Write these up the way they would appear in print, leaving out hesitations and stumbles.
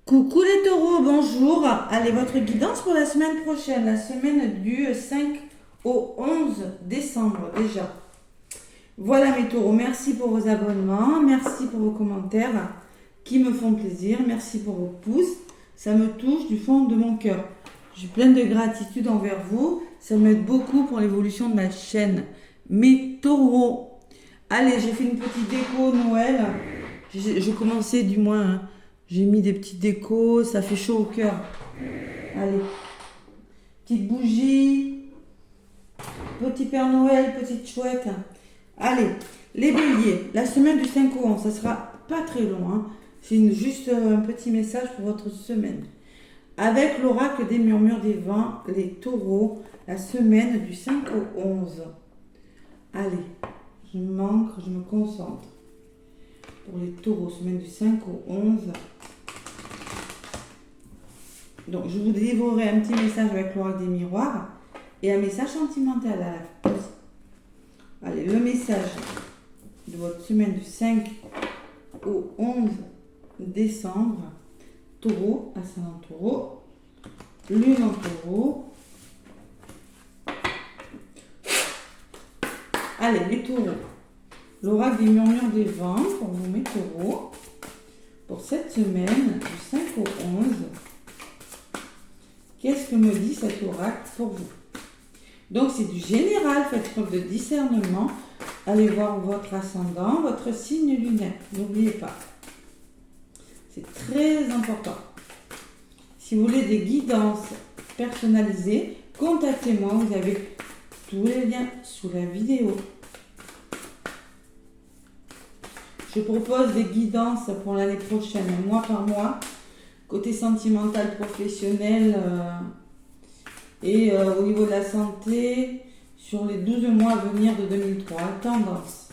Coucou les taureaux, bonjour. Allez, votre guidance pour la semaine prochaine, la semaine du 5 au 11 décembre déjà. Voilà mes taureaux, merci pour vos abonnements, merci pour vos commentaires qui me font plaisir, merci pour vos pouces, ça me touche du fond de mon cœur. J'ai plein de gratitude envers vous, ça m'aide beaucoup pour l'évolution de ma chaîne. Mes taureaux, allez, j'ai fait une petite déco Noël, je commençais du moins, hein. J'ai mis des petites décos, ça fait chaud au cœur. Allez, petite bougie, petit Père Noël, petite chouette. Allez, les béliers, la semaine du 5 au 11, ça sera pas très long, hein. C'est juste un petit message pour votre semaine. Avec l'oracle des murmures des vents, les taureaux, la semaine du 5 au 11. Allez, je me concentre. Pour les taureaux, semaine du 5 au 11. Donc, je vous délivrerai un petit message avec l'oracle des miroirs et un message sentimental à la fin. Allez, le message de votre semaine du 5 au 11 décembre. Taureau, ascendant taureau, lune en taureau. Allez, les taureaux. L'oracle des murmures des vents pour vous, mes taureaux. Pour cette semaine, du 5 au 11. Qu'est-ce que me dit cet oracle pour vous? Donc, c'est du général, faites preuve de discernement. Allez voir votre ascendant, votre signe lunaire. N'oubliez pas. C'est très important. Si vous voulez des guidances personnalisées, contactez-moi. Vous avez tous les liens sous la vidéo. Je propose des guidances pour l'année prochaine, mois par mois, côté sentimental, professionnel et au niveau de la santé, sur les 12 mois à venir de 2003. Tendance.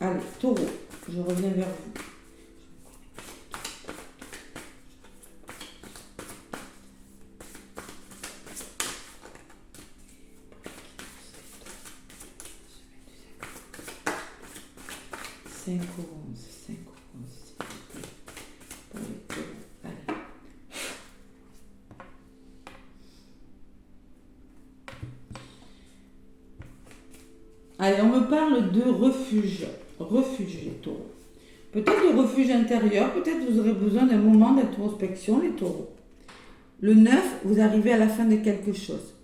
Allez, taureau, je reviens vers vous. Cinq au 11, 5 au 11, s'il vous plaît. Pour les taureaux. Allez. Allez, on me parle de refuge. Refuge, les taureaux. Peut-être de refuge intérieur, peut-être vous aurez besoin d'un moment d'introspection, les taureaux. Le 9, vous arrivez à la fin de quelque chose.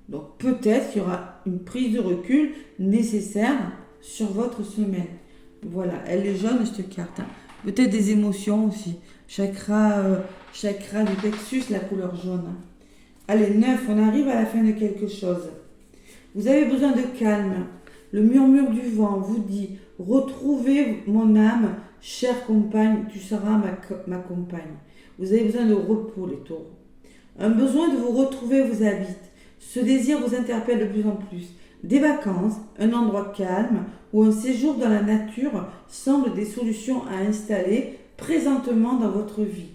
Donc peut-être qu'il y aura une prise de recul nécessaire sur votre semaine. Voilà, elle est jaune cette carte. Peut-être des émotions aussi. Chakra du plexus, la couleur jaune. Allez, 9, on arrive à la fin de quelque chose. Vous avez besoin de calme. Le murmure du vent vous dit « Retrouvez mon âme, chère compagne, tu seras ma compagne. » Vous avez besoin de repos, les taureaux. Un besoin de vous retrouver vous habite. Ce désir vous interpelle de plus en plus. Des vacances, un endroit calme ou un séjour dans la nature semblent des solutions à installer présentement dans votre vie.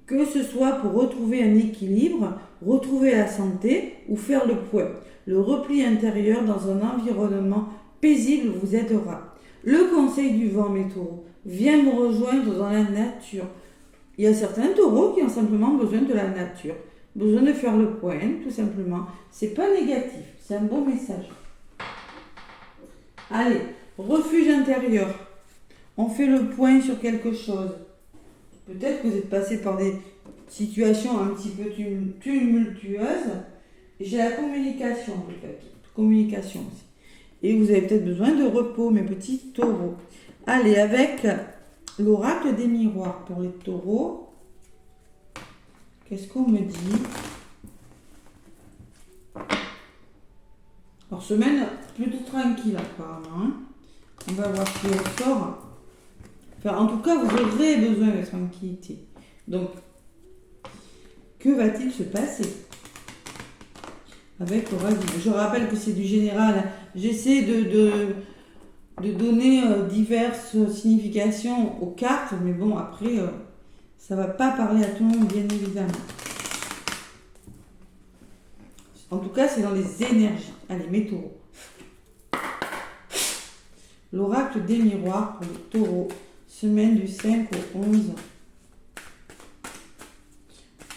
Que ce soit pour retrouver un équilibre, retrouver la santé ou faire le point. Le repli intérieur dans un environnement paisible vous aidera. Le conseil du vent, mes taureaux, viens me rejoindre dans la nature. Il y a certains taureaux qui ont simplement besoin de la nature, besoin de faire le point, tout simplement. C'est pas négatif, c'est un bon message. Allez, refuge intérieur. On fait le point sur quelque chose. Peut-être que vous êtes passé par des situations un petit peu tumultueuses. J'ai la communication, communication aussi. Et vous avez peut-être besoin de repos, mes petits taureaux. Allez, avec l'oracle des miroirs pour les taureaux. Qu'est-ce qu'on me dit? Alors, semaine plutôt tranquille apparemment. On va voir si on sort. Enfin, en tout cas, vous aurez besoin de tranquillité. Donc, que va-t-il se passer avec l'oracle? Je rappelle que c'est du général. J'essaie de donner diverses significations aux cartes, mais bon, après, ça ne va pas parler à tout le monde, bien évidemment. En tout cas, c'est dans les énergies. Allez, mes taureaux. L'oracle des miroirs pour les taureaux. Semaine du 5 au 11.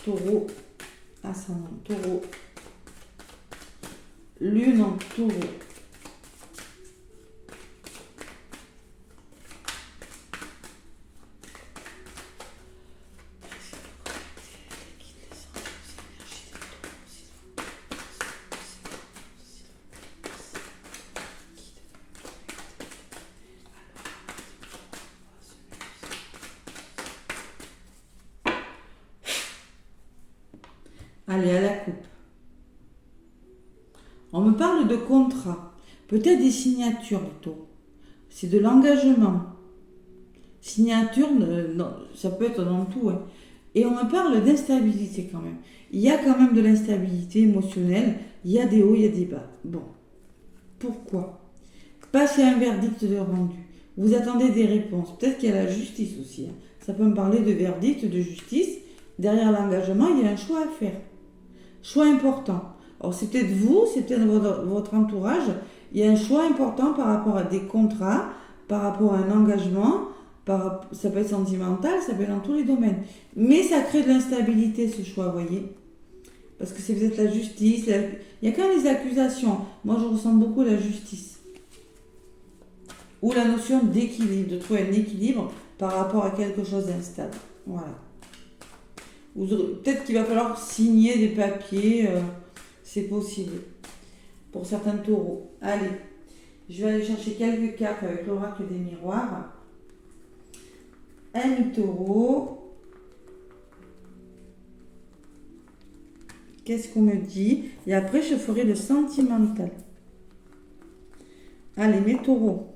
Taureau, ascendant Taureau, lune en Taureau. Allez, à la coupe. On me parle de contrat, peut-être des signatures, les taureaux. C'est de l'engagement. Signature, ça peut être dans tout. Hein. Et on me parle d'instabilité quand même. Il y a quand même de l'instabilité émotionnelle. Il y a des hauts, il y a des bas. Bon. Pourquoi? Passer un verdict de rendu. Vous attendez des réponses. Peut-être qu'il y a la justice aussi. Hein. Ça peut me parler de verdict, de justice. Derrière l'engagement, il y a un choix à faire. Choix important. Alors c'est peut-être vous, c'est peut-être votre entourage. Il y a un choix important par rapport à des contrats, par rapport à un engagement. Ça peut être sentimental, ça peut être dans tous les domaines. Mais ça crée de l'instabilité ce choix, vous voyez. Parce que c'est peut-être la justice. Il y a quand même des accusations. Moi je ressens beaucoup la justice. Ou la notion d'équilibre, de trouver un équilibre par rapport à quelque chose d'instable. Voilà. Peut-être qu'il va falloir signer des papiers, c'est possible. Pour certains taureaux. Allez, je vais aller chercher quelques cartes avec l'oracle des miroirs. Un taureau. Qu'est-ce qu'on me dit? Et après, je ferai le sentimental. Allez, mes taureaux.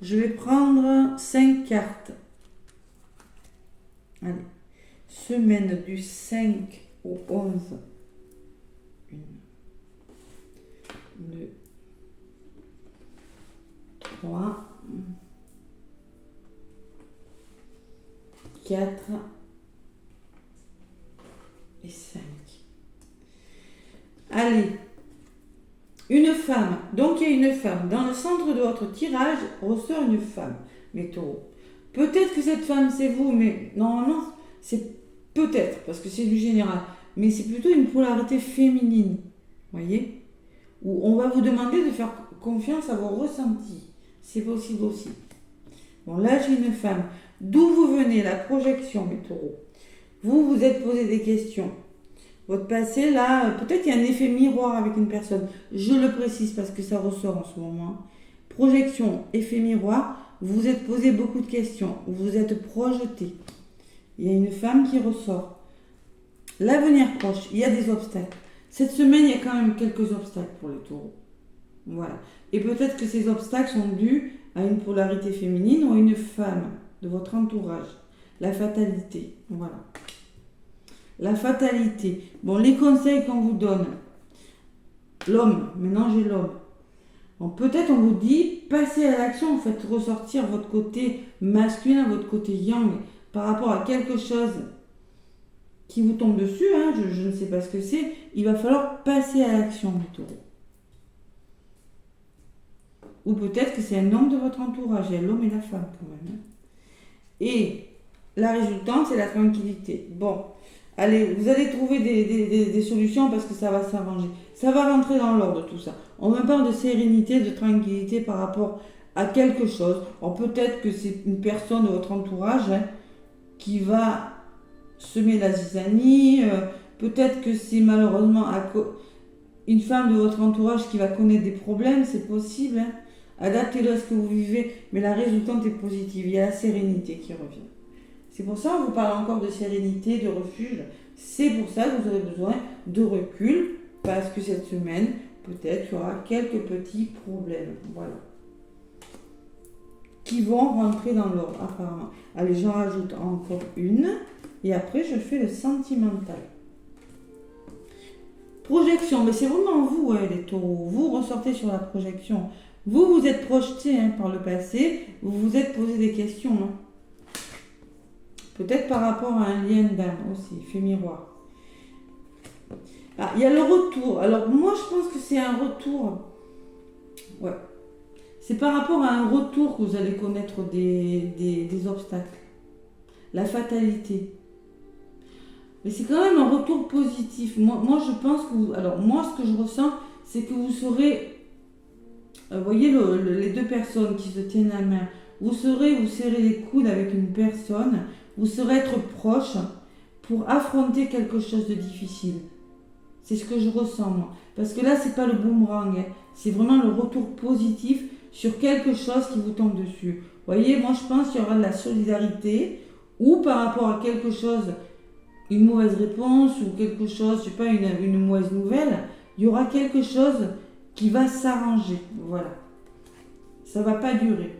Je vais prendre 5 cartes. Allez. Semaine du 5 au 11. 1, 2, 3, 4 et 5. Allez, une femme. Donc il y a une femme. Dans le centre de votre tirage ressort une femme, mes taureaux. Peut-être que cette femme c'est vous, mais normalement c'est peut-être, parce que c'est du général, mais c'est plutôt une polarité féminine, voyez, où on va vous demander de faire confiance à vos ressentis. C'est possible aussi. Bon, là j'ai une femme. D'où vous venez, la projection, mes taureaux. Vous vous êtes posé des questions. Votre passé, là, peut-être il y a un effet miroir avec une personne. Je le précise parce que ça ressort en ce moment. Projection, effet miroir, vous vous êtes posé beaucoup de questions. Vous vous êtes projeté. Il y a une femme qui ressort. L'avenir proche, il y a des obstacles. Cette semaine, il y a quand même quelques obstacles pour les taureaux. Voilà. Et peut-être que ces obstacles sont dus à une polarité féminine ou à une femme de votre entourage. La fatalité. Voilà. La fatalité. Bon, les conseils qu'on vous donne. L'homme. Maintenant, j'ai l'homme. Bon, peut-être on vous dit, passez à l'action, faites ressortir votre côté masculin, votre côté yang, par rapport à quelque chose qui vous tombe dessus, hein, je ne sais pas ce que c'est, il va falloir passer à l'action, mes taureaux. Ou peut-être que c'est un homme de votre entourage, il y a l'homme et la femme quand même. Hein. Et la résultante, c'est la tranquillité. Bon, allez, vous allez trouver des solutions parce que ça va s'arranger. Ça va rentrer dans l'ordre tout ça. On me parle de sérénité, de tranquillité par rapport à quelque chose. Alors peut-être que c'est une personne de votre entourage, hein, qui va semer la zizanie, peut-être que c'est malheureusement une femme de votre entourage qui va connaître des problèmes, c'est possible. Hein. Adaptez-le à ce que vous vivez, mais la résultante est positive, il y a la sérénité qui revient. C'est pour ça qu'on vous parle encore de sérénité, de refuge. C'est pour ça que vous aurez besoin de recul, parce que cette semaine, peut-être il y aura quelques petits problèmes. Voilà. Qui vont rentrer dans l'ordre, apparemment. Allez, j'en rajoute encore une. Et après, je fais le sentimental. Projection, mais c'est vraiment vous, hein, les taureaux. Vous ressortez sur la projection. Vous vous êtes projeté, hein, par le passé. Vous vous êtes posé des questions. Hein. Peut-être par rapport à un lien d'âme aussi, fait miroir. Ah, il y a le retour. Alors, moi, je pense que c'est un retour. Ouais. C'est par rapport à un retour que vous allez connaître des obstacles. La fatalité. Mais c'est quand même un retour positif. Moi je pense que alors moi ce que je ressens, c'est que vous serez, vous voyez les deux personnes qui se tiennent la main, vous serez, vous serrez les coudes avec une personne, vous serez être proche pour affronter quelque chose de difficile. C'est ce que je ressens moi. Parce que là, c'est pas le boomerang, hein. C'est vraiment le retour positif sur quelque chose qui vous tombe dessus. Vous voyez, moi je pense qu'il y aura de la solidarité ou par rapport à quelque chose, une mauvaise réponse ou quelque chose, je sais pas, une mauvaise nouvelle, il y aura quelque chose qui va s'arranger. Voilà. Ça va pas durer.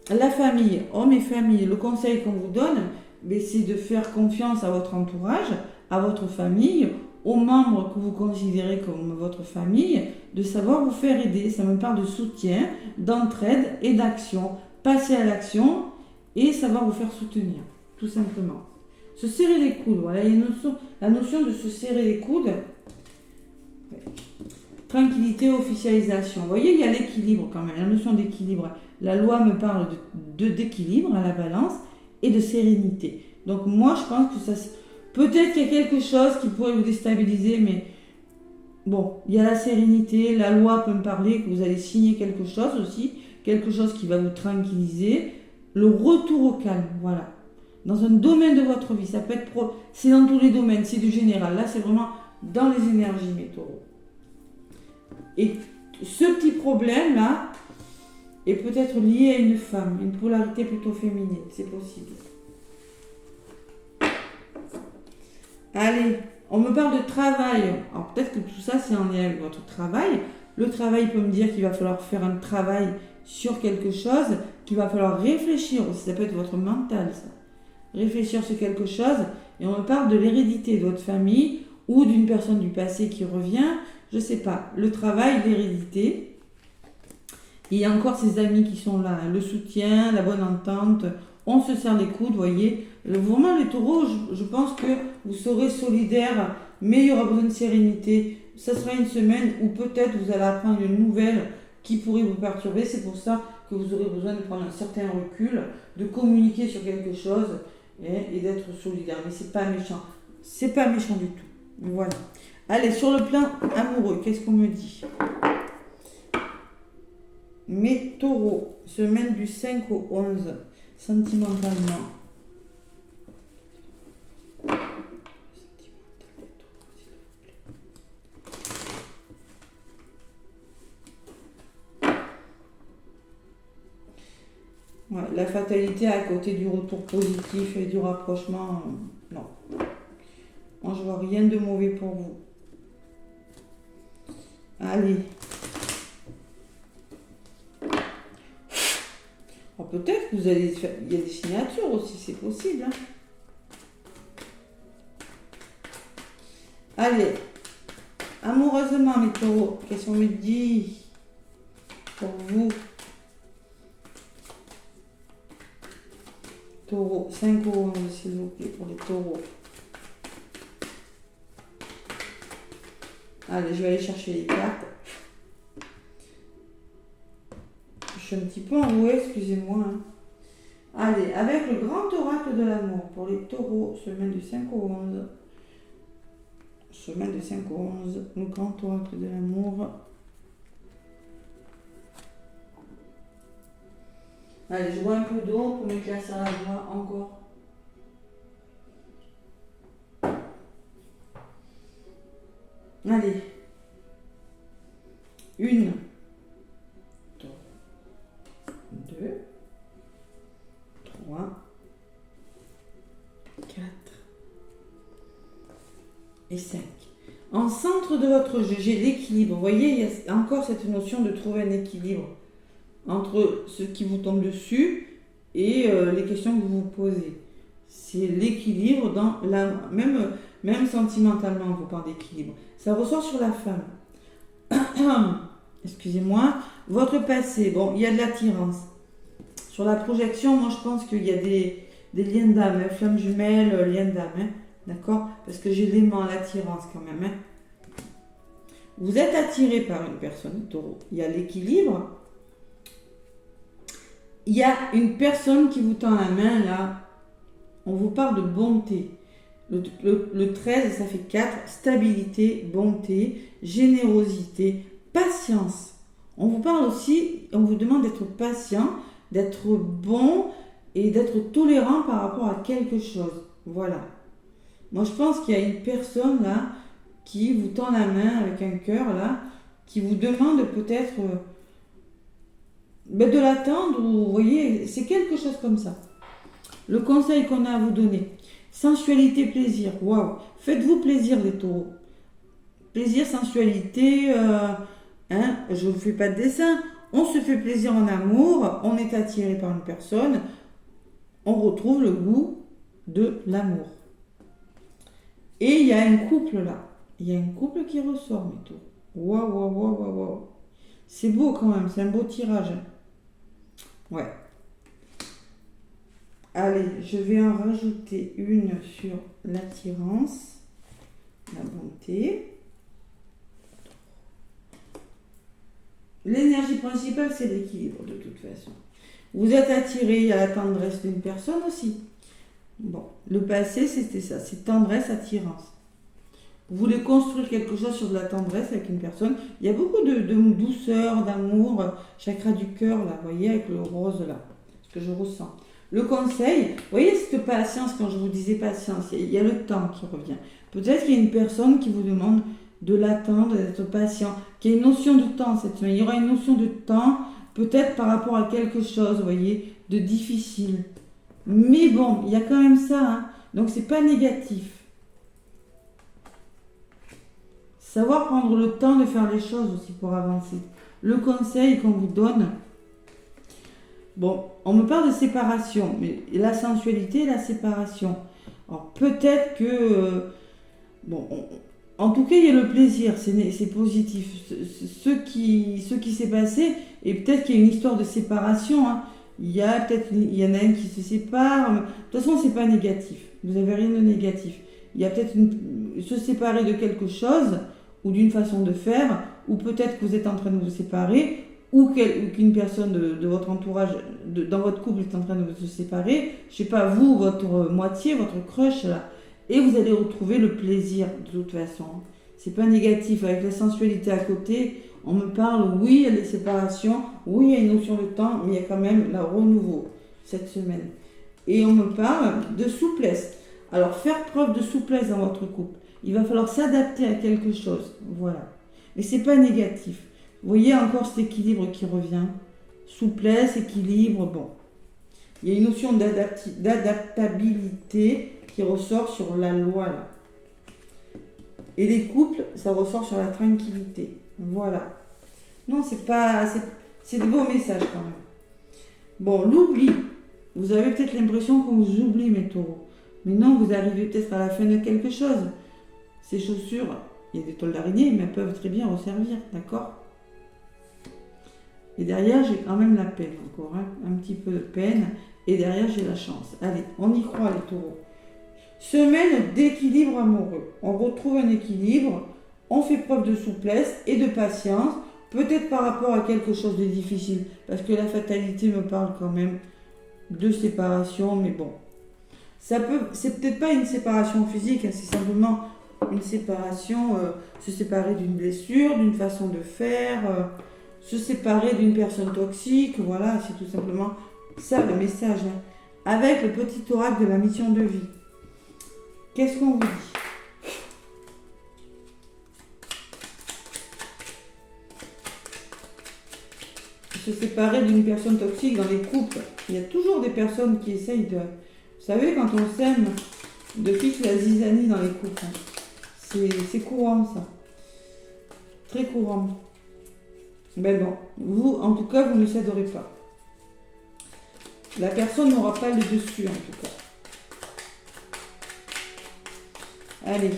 La famille, homme et famille, le conseil qu'on vous donne, c'est de faire confiance à votre entourage, à votre famille, aux membres que vous considérez comme votre famille, de savoir vous faire aider. Ça me parle de soutien, d'entraide et d'action. Passer à l'action et savoir vous faire soutenir, tout simplement. Se serrer les coudes, voilà, il y a la notion de se serrer les coudes. Tranquillité, officialisation. Vous voyez, il y a l'équilibre quand même, la notion d'équilibre. La loi me parle d'équilibre à la balance et de sérénité. Donc moi, je pense que ça... Peut-être qu'il y a quelque chose qui pourrait vous déstabiliser, mais bon, il y a la sérénité, la loi peut me parler que vous allez signer quelque chose aussi, quelque chose qui va vous tranquilliser. Le retour au calme, voilà. Dans un domaine de votre vie, ça peut être c'est dans tous les domaines, c'est du général. Là, c'est vraiment dans les énergies, mes taureaux. Et ce petit problème-là est peut-être lié à une femme, une polarité plutôt féminine, c'est possible. Allez, on me parle de travail. Alors peut-être que tout ça, c'est en lien avec votre travail. Le travail peut me dire qu'il va falloir faire un travail sur quelque chose, qu'il va falloir réfléchir aussi. Ça peut être votre mental, ça. Réfléchir sur quelque chose. Et on me parle de l'hérédité de votre famille ou d'une personne du passé qui revient. Je ne sais pas. Le travail, l'hérédité. Il y a encore ces amis qui sont là. Le soutien, la bonne entente. On se serre les coudes, vous voyez. Vraiment, les taureaux, je pense que vous serez solidaires, mais il y aura besoin de sérénité. Ça sera une semaine où peut-être vous allez apprendre une nouvelle qui pourrait vous perturber. C'est pour ça que vous aurez besoin de prendre un certain recul, de communiquer sur quelque chose et d'être solidaire. Mais c'est pas méchant. C'est pas méchant du tout. Voilà. Allez, sur le plan amoureux, qu'est-ce qu'on me dit ? Mes taureaux, semaine du 5 au 11, sentimentalement. Ouais, la fatalité à côté du retour positif et du rapprochement, non. Moi, je vois rien de mauvais pour vous. Allez. Oh, peut-être que vous allez faire... Il y a des signatures aussi, c'est possible. Hein. Allez. Amoureusement, mes taureaux, qu'est-ce qu'on me dit pour vous? Taureau, 5 au 11, s'il vous plaît, pour les taureaux. Allez, je vais aller chercher les cartes. Je suis un petit peu enrouée, excusez-moi. Hein. Allez, avec le grand oracle de l'amour, pour les taureaux, semaine du 5 au 11. Semaine du 5 au 11, le grand oracle de l'amour. Allez, je bois un peu d'eau pour m'éclaircir la voix encore. Allez. 1, 2, 3, 4 et 5. En centre de votre jeu, j'ai l'équilibre. Vous voyez, il y a encore cette notion de trouver un équilibre entre ce qui vous tombe dessus et les questions que vous vous posez. C'est l'équilibre dans la... Même sentimentalement, on vous parle d'équilibre. Ça ressort sur la femme. Excusez-moi. Votre passé, bon, il y a de l'attirance. Sur la projection, moi, je pense qu'il y a des liens d'âme, hein, flamme jumelle, liens d'âme, hein, d'accord? Parce que j'ai l'aimant, l'attirance quand même. Hein. Vous êtes attiré par une personne, taureau. Il y a l'équilibre. Il y a une personne qui vous tend la main, là. on vous parle de bonté. Le 13, ça fait 4, stabilité, bonté, générosité, patience. On vous parle aussi, on vous demande d'être patient, d'être bon et d'être tolérant par rapport à quelque chose. Voilà. Moi, je pense qu'il y a une personne là qui vous tend la main avec un cœur là, qui vous demande peut-être de l'attendre ou vous voyez, c'est quelque chose comme ça. Le conseil qu'on a à vous donner, sensualité, plaisir, waouh, faites-vous plaisir les taureaux. Plaisir, sensualité, je ne vous fais pas de dessin, on se fait plaisir en amour, on est attiré par une personne, on retrouve le goût de l'amour. Et il y a un couple là, il y a un couple qui ressort mes taureaux. Waouh, waouh, waouh, waouh, waouh. C'est beau quand même, c'est un beau tirage. Ouais. Allez, je vais en rajouter une sur l'attirance, la bonté. L'énergie principale, c'est l'équilibre de toute façon. Vous êtes attiré à la tendresse d'une personne aussi. Bon, le passé, c'était ça, c'est tendresse, attirance. Vous voulez construire quelque chose sur de la tendresse avec une personne. Il y a beaucoup de douceur, d'amour, chakra du cœur, là, vous voyez, avec le rose, là, ce que je ressens. Le conseil, vous voyez cette patience, quand je vous disais patience, il y a le temps qui revient. Peut-être qu'il y a une personne qui vous demande de l'attendre, d'être patient, qu'il y a une notion de temps cette semaine. Il y aura une notion de temps, peut-être par rapport à quelque chose, vous voyez, de difficile. Mais bon, il y a quand même ça, hein. Donc c'est pas négatif. Savoir prendre le temps de faire les choses aussi pour avancer. Le conseil qu'on vous donne, bon, on me parle de séparation, mais la sensualité et la séparation. Alors peut-être que, en tout cas, il y a le plaisir, c'est positif. Ce qui s'est passé, et peut-être qu'il y a une histoire de séparation, hein. Il y en a un qui se sépare. De toute façon, c'est pas négatif. Vous n'avez rien de négatif. Il y a peut-être se séparer de quelque chose, ou d'une façon de faire, ou peut-être que vous êtes en train de vous séparer, ou qu'une personne de votre entourage, dans votre couple, est en train de se séparer. Je sais pas, vous, votre moitié, votre crush, là. Et vous allez retrouver le plaisir, de toute façon. C'est pas négatif. Avec la sensualité à côté, on me parle, oui, il y a des séparations, oui, il y a une notion de temps, mais il y a quand même le renouveau cette semaine. Et on me parle de souplesse. Alors, faire preuve de souplesse dans votre couple. Il va falloir s'adapter à quelque chose. Voilà. Mais c'est pas négatif. Vous voyez encore cet équilibre qui revient. Souplesse, équilibre, bon. Il y a une notion d'adaptabilité qui ressort sur la loi, là. Et les couples, ça ressort sur la tranquillité. Voilà. Non, c'est de beaux messages quand même. Bon, l'oubli. Vous avez peut-être l'impression qu'on vous oublie, mes taureaux. Mais non, vous arrivez peut-être à la fin de quelque chose. Ces chaussures, il y a des toiles d'araignée, mais elles peuvent très bien resservir, d'accord? Et derrière, j'ai quand même la peine encore, hein, un petit peu de peine. Et derrière, j'ai la chance. Allez, on y croit, les taureaux. Semaine d'équilibre amoureux. On retrouve un équilibre, on fait preuve de souplesse et de patience, peut-être par rapport à quelque chose de difficile, parce que la fatalité me parle quand même de séparation, mais bon. C'est peut-être pas une séparation physique, hein, c'est simplement une séparation, se séparer d'une blessure, d'une façon de faire, se séparer d'une personne toxique, voilà, c'est tout simplement ça le message, hein. Avec le petit oracle de la mission de vie. Qu'est-ce qu'on vous dit? Se séparer d'une personne toxique dans les couples. Il y a toujours des personnes qui essayent de... Vous savez, quand on s'aime, de fiche la zizanie dans les couples. Hein. C'est courant, ça. Très courant. Ben bon, vous, en tout cas, vous ne céderez pas. La personne n'aura pas le dessus, en tout cas. Allez.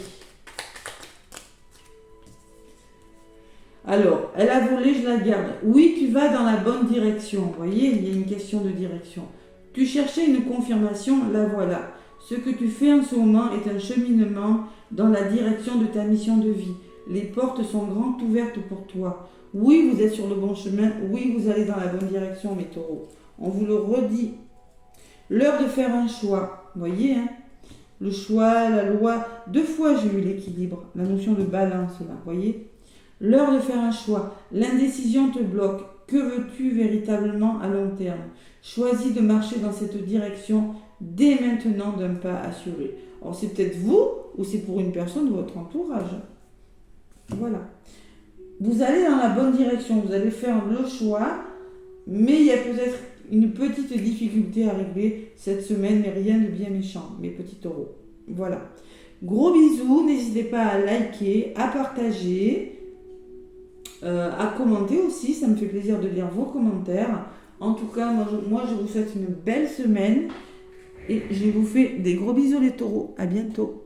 Alors, elle a volé, je la garde. Oui, tu vas dans la bonne direction. Vous voyez, il y a une question de direction. Tu cherchais une confirmation, la voilà. Ce que tu fais en ce moment est un cheminement dans la direction de ta mission de vie. Les portes sont grandes ouvertes pour toi. Oui, vous êtes sur le bon chemin. Oui, vous allez dans la bonne direction, mes taureaux. On vous le redit. L'heure de faire un choix. choix. Vous voyez, hein, le choix, la loi. 2 fois, j'ai eu l'équilibre. La notion de balance, là. Vous voyez. L'heure de faire un choix. L'indécision te bloque. Que veux-tu véritablement à long terme? Choisis de marcher dans cette direction dès maintenant d'un pas assuré. Alors, c'est peut-être vous ou c'est pour une personne de votre entourage. Voilà. Vous allez dans la bonne direction. Vous allez faire le choix, mais il y a peut-être une petite difficulté à régler cette semaine, mais rien de bien méchant, mes petits taureaux. Voilà. Gros bisous. N'hésitez pas à liker, à partager. À commenter aussi, ça me fait plaisir de lire vos commentaires. En tout cas, moi je vous souhaite une belle semaine et je vous fais des gros bisous les taureaux. À bientôt.